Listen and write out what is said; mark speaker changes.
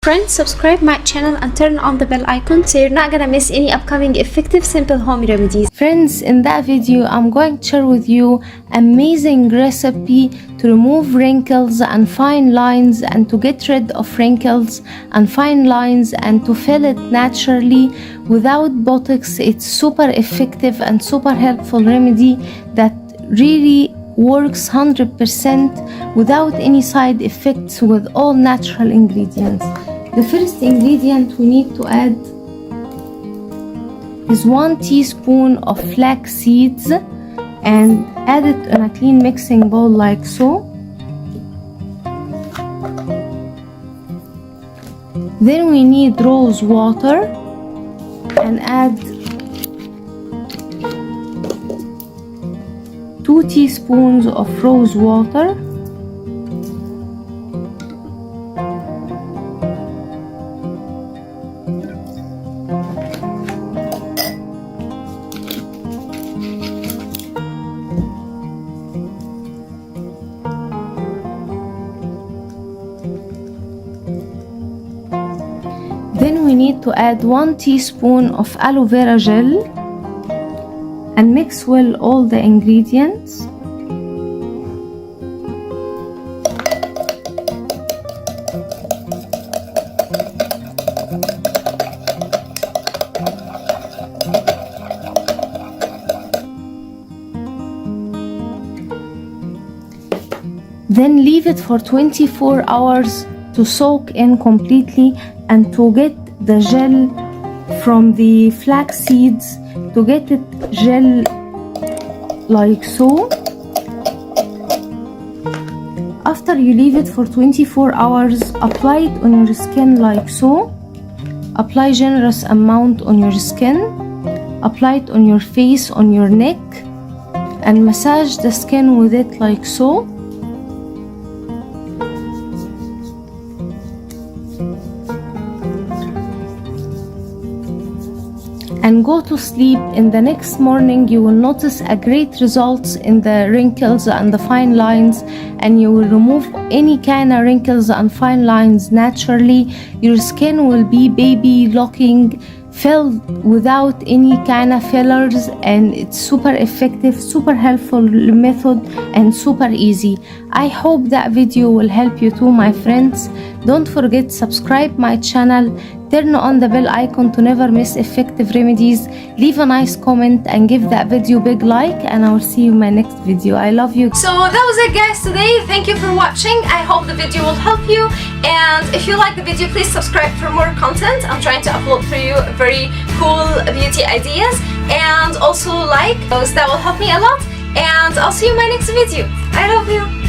Speaker 1: Friends, subscribe my channel and turn on the bell icon so you're not gonna miss any upcoming effective simple home remedies.
Speaker 2: Friends, in that video I'm going to share with you amazing recipe to remove wrinkles and fine lines and to get rid of wrinkles and fine lines and to fill it naturally without Botox. It's super effective and super helpful remedy that really works 100% without any side effects with all natural ingredients. The first ingredient we need to add is 1 teaspoon of flax seeds and add it in a clean mixing bowl like so. Then we need rose water and add 2 teaspoons of rose water. Then we need to add 1 teaspoon of aloe vera gel and mix well all the ingredients. Then leave it for 24 hours to soak in completely and to get the gel from the flax seeds, to get it gel like so. After you leave it for 24 hours, apply it on your skin like so. Apply generous amount on your skin. Apply it on your face, on your neck, and massage the skin with it like so. And go to sleep. In the next morning you will notice a great results in the wrinkles and the fine lines, and you will remove any kind of wrinkles and fine lines naturally. Your skin will be baby looking, filled without any kind of fillers, and it's super effective, super helpful method and super easy. I hope that video will help you too, my friends. Don't forget, subscribe my channel, turn on the bell icon to never miss effective remedies, leave a nice comment and give that video a big like, and I will see you in my next video. I love you.
Speaker 1: So that was it, guys, today. Thank you for watching. I hope the video will help you, and if you like the video, please subscribe for more content. I'm trying to upload for you very cool beauty ideas, and also like those. That will help me a lot, and I'll see you in my next video. I love you.